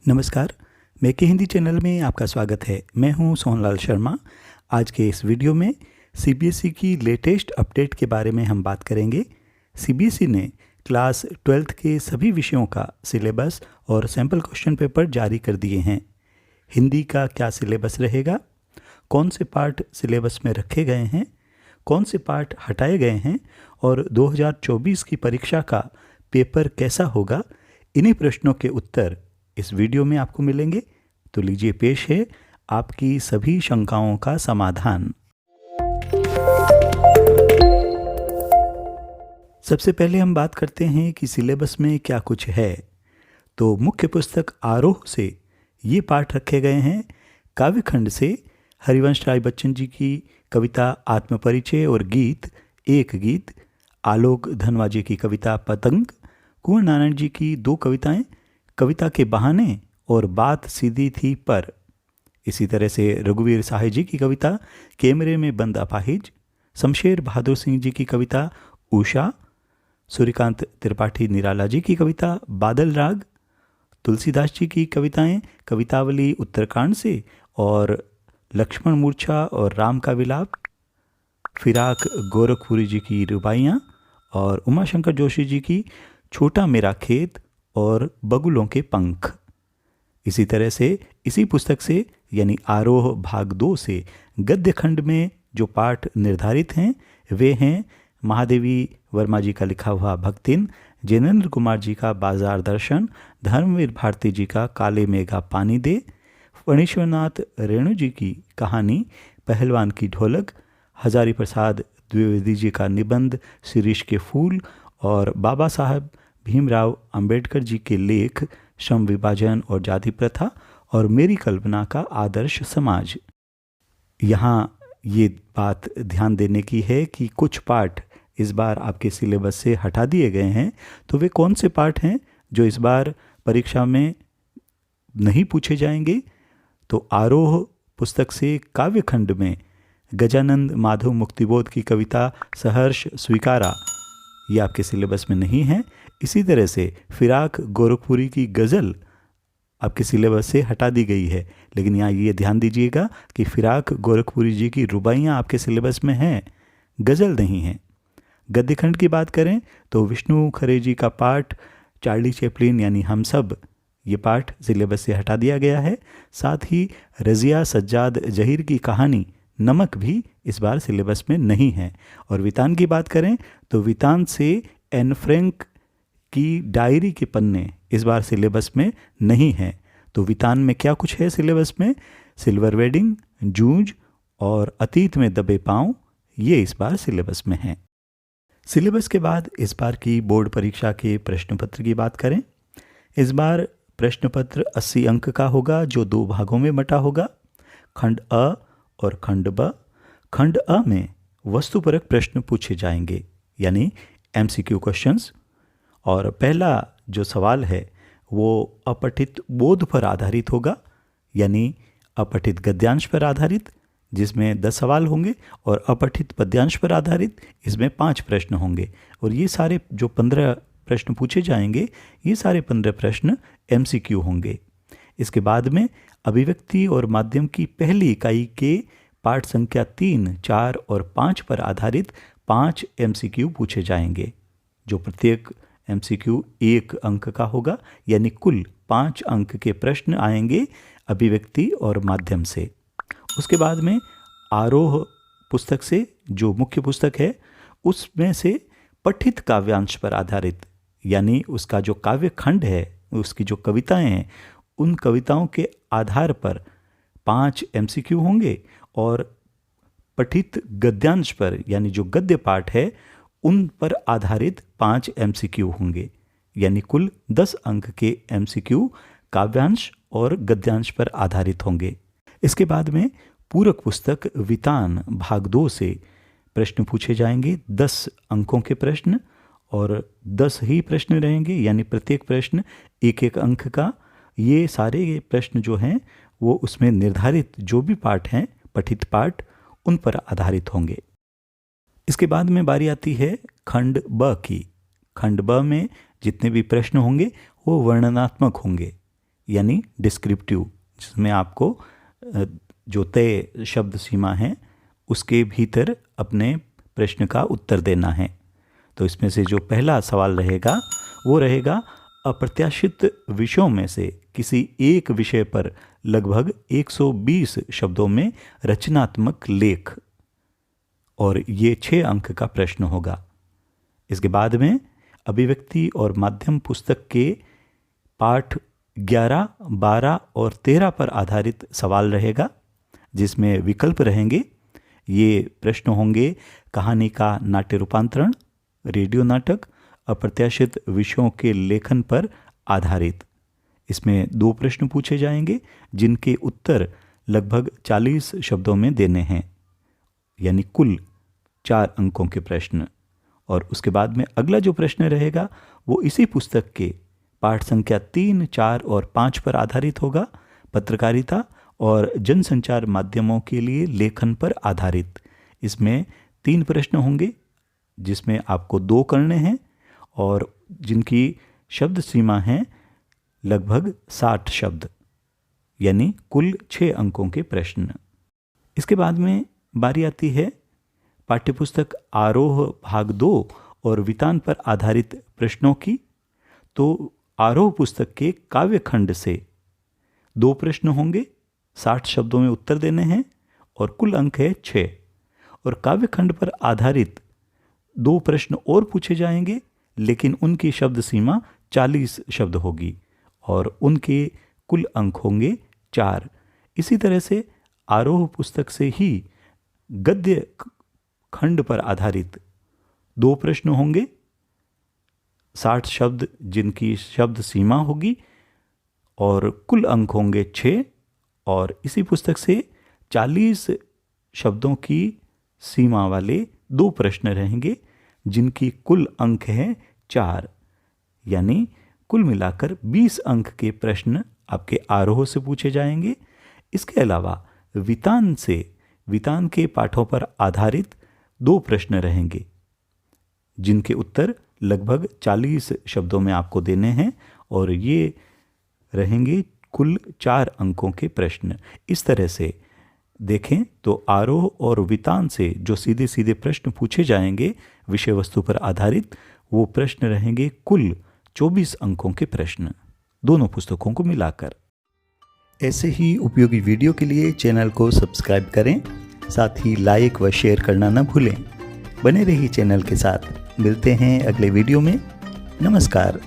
नमस्कार, मेके हिंदी चैनल में आपका स्वागत है। मैं हूं सोहनलाल शर्मा। आज के इस वीडियो में सीबीएसई की लेटेस्ट अपडेट के बारे में हम बात करेंगे। सीबीएसई ने क्लास 12th के सभी विषयों का सिलेबस और सैम्पल क्वेश्चन पेपर जारी कर दिए हैं। हिंदी का क्या सिलेबस रहेगा, कौन से पार्ट सिलेबस में रखे गए हैं, कौन से पार्ट हटाए गए हैं और 2024 की परीक्षा का पेपर कैसा होगा, इन्हीं प्रश्नों के उत्तर इस वीडियो में आपको मिलेंगे। तो लीजिए पेश है आपकी सभी शंकाओं का समाधान। सबसे पहले हम बात करते हैं कि सिलेबस में क्या कुछ है। तो मुख्य पुस्तक आरोह से ये पाठ रखे गए हैं। काव्यखंड से हरिवंश राय बच्चन जी की कविता आत्मपरिचय और गीत एक गीत, आलोक धनवा जी की कविता पतंग, कुंवर नारायण जी की दो कविताएं, कविता के बहाने और बात सीधी थी पर। इसी तरह से रघुवीर साहे जी की कविता कैमरे में बंद अपाहिज, शमशेर बहादुर सिंह जी की कविता उषा, सूर्यकांत त्रिपाठी निराला जी की कविता बादल राग, तुलसीदास जी की कविताएं कवितावली उत्तरकांड से और लक्ष्मण मूर्छा और राम का विलाप, फिराक गोरखपुरी जी की रुबाइयाँ और उमाशंकर जोशी जी की छोटा मेरा खेत और बगुलों के पंख। इसी तरह से इसी पुस्तक से यानी आरोह भाग 2 से गद्य खंड में जो पाठ निर्धारित हैं वे हैं महादेवी वर्मा जी का लिखा हुआ भक्तिन, जैनेन्द्र कुमार जी का बाजार दर्शन, धर्मवीर भारती जी का काले मेघा पानी दे, फणीश्वरनाथ रेणु जी की कहानी पहलवान की ढोलक, हजारी प्रसाद द्विवेदी जी का निबंध शिरीष के फूल और बाबा साहब भीमराव अंबेडकर जी के लेख श्रम विभाजन और जाति प्रथा और मेरी कल्पना का आदर्श समाज। यहाँ ये बात ध्यान देने की है कि कुछ पाठ इस बार आपके सिलेबस से हटा दिए गए हैं। तो वे कौन से पाठ हैं जो इस बार परीक्षा में नहीं पूछे जाएंगे? तो आरोह पुस्तक से काव्यखंड में गजानंद माधव मुक्तिबोध की कविता सहर्ष स्वीकारा, ये आपके सिलेबस में नहीं है। इसी तरह से फिराक गोरखपुरी की गज़ल आपके सिलेबस से हटा दी गई है, लेकिन यहाँ ये ध्यान दीजिएगा कि फिराक गोरखपुरी जी की रुबाइयाँ आपके सिलेबस में हैं, गज़ल नहीं है। गद्यखंड की बात करें तो विष्णु खरे जी का पाठ चार्ली चैपलिन यानी हम सब, ये पाठ सिलेबस से हटा दिया गया है। साथ ही रज़िया सज्जाद जहीर की कहानी नमक भी इस बार सिलेबस में नहीं है। और वितान की बात करें तो वितान से एन फ्रैंक की डायरी के पन्ने इस बार सिलेबस में नहीं है। तो वितान में क्या कुछ है सिलेबस में? सिल्वर वेडिंग, जूझ और अतीत में दबे पांव, ये इस बार सिलेबस में है। सिलेबस के बाद इस बार की बोर्ड परीक्षा के प्रश्न पत्र की बात करें। इस बार प्रश्न पत्र 80 अंक का होगा जो 2 भागों में बटा होगा, खंड अ और खंड ब। खंड अ में वस्तुपरक प्रश्न पूछे जाएंगे यानी एमसीक्यू क्वेश्चंस। और पहला जो सवाल है वो अपठित बोध पर आधारित होगा यानी अपठित गद्यांश पर आधारित, जिसमें 10 सवाल होंगे, और अपठित पद्यांश पर आधारित इसमें 5 प्रश्न होंगे। और ये सारे जो 15 प्रश्न पूछे जाएंगे, ये सारे 15 प्रश्न एमसीक्यू होंगे। इसके बाद में अभिव्यक्ति और माध्यम की पहली इकाई के पाठ संख्या 3, 4 और 5 पर आधारित 5 एमसीक्यू पूछे जाएंगे, जो प्रत्येक एमसीक्यू 1 अंक का होगा, यानी कुल 5 अंक के प्रश्न आएंगे अभिव्यक्ति और माध्यम से। उसके बाद में आरोह पुस्तक से जो मुख्य पुस्तक है उसमें से पठित काव्यांश पर आधारित यानी उसका जो काव्य खंड है, उसकी जो कविताएं हैं, उन कविताओं के आधार पर 5 एमसीक्यू होंगे और पठित गद्यांश पर यानी जो गद्य पाठ है उन पर आधारित 5 एमसीक्यू होंगे, यानी कुल 10 अंक के एमसीक्यू काव्यांश और गद्यांश पर आधारित होंगे। इसके बाद में पूरक पुस्तक वितान भाग 2 से प्रश्न पूछे जाएंगे, 10 अंकों के प्रश्न, और 10 ही प्रश्न रहेंगे यानी प्रत्येक प्रश्न 1-1 अंक का। ये सारे प्रश्न जो हैं वो उसमें निर्धारित जो भी पाठ हैं, पठित पाठ, उन पर आधारित होंगे। इसके बाद में बारी आती है खंड ब की। खंड ब में जितने भी प्रश्न होंगे वो वर्णनात्मक होंगे यानी डिस्क्रिप्टिव, जिसमें आपको जो तय शब्द सीमा है उसके भीतर अपने प्रश्न का उत्तर देना है। तो इसमें से जो पहला सवाल रहेगा वो रहेगा, अप्रत्याशित विषयों में से किसी एक विषय पर लगभग 120 शब्दों में रचनात्मक लेख, और ये 6 अंक का प्रश्न होगा। इसके बाद में अभिव्यक्ति और माध्यम पुस्तक के पाठ 11, 12 और 13 पर आधारित सवाल रहेगा, जिसमें विकल्प रहेंगे। ये प्रश्न होंगे कहानी का नाट्य रूपांतरण, रेडियो नाटक, अप्रत्याशित विषयों के लेखन पर आधारित। इसमें 2 प्रश्न पूछे जाएंगे जिनके उत्तर लगभग 40 शब्दों में देने हैं, यानी कुल 4 अंकों के प्रश्न। और उसके बाद में अगला जो प्रश्न रहेगा वो इसी पुस्तक के पाठ संख्या 3, 4 और 5 पर आधारित होगा, पत्रकारिता और जनसंचार माध्यमों के लिए लेखन पर आधारित। इसमें 3 प्रश्न होंगे जिसमें आपको 2 करने हैं और जिनकी शब्द सीमा है लगभग 60 शब्द, यानी कुल 6 अंकों के प्रश्न। इसके बाद में बारी आती है पाठ्यपुस्तक आरोह भाग 2 और वितान पर आधारित प्रश्नों की। तो आरोह पुस्तक के काव्य खंड से 2 प्रश्न होंगे, 60 शब्दों में उत्तर देने हैं और कुल अंक है 6। और काव्य खंड पर आधारित 2 प्रश्न और पूछे जाएंगे, लेकिन उनकी शब्द सीमा 40 शब्द होगी और उनके कुल अंक होंगे 4। इसी तरह से आरोह पुस्तक से ही गद्य खंड पर आधारित 2 प्रश्न होंगे, 60 शब्द जिनकी शब्द सीमा होगी और कुल अंक होंगे 6। और इसी पुस्तक से 40 शब्दों की सीमा वाले 2 प्रश्न रहेंगे जिनकी कुल अंक हैं 4, यानी कुल मिलाकर 20 अंक के प्रश्न आपके आरोह से पूछे जाएंगे। इसके अलावा वितान के पाठों पर आधारित 2 प्रश्न रहेंगे जिनके उत्तर लगभग 40 शब्दों में आपको देने हैं और ये रहेंगे कुल 4 अंकों के प्रश्न। इस तरह से देखें तो आरोह और वितान से जो सीधे सीधे प्रश्न पूछे जाएंगे विषय वस्तु पर आधारित, वो प्रश्न रहेंगे कुल 24 अंकों के प्रश्न, दोनों पुस्तकों को मिलाकर। ऐसे ही उपयोगी वीडियो के लिए चैनल को सब्सक्राइब करें, साथ ही लाइक व शेयर करना न भूलें। बने रहिए चैनल के साथ। मिलते हैं अगले वीडियो में। नमस्कार।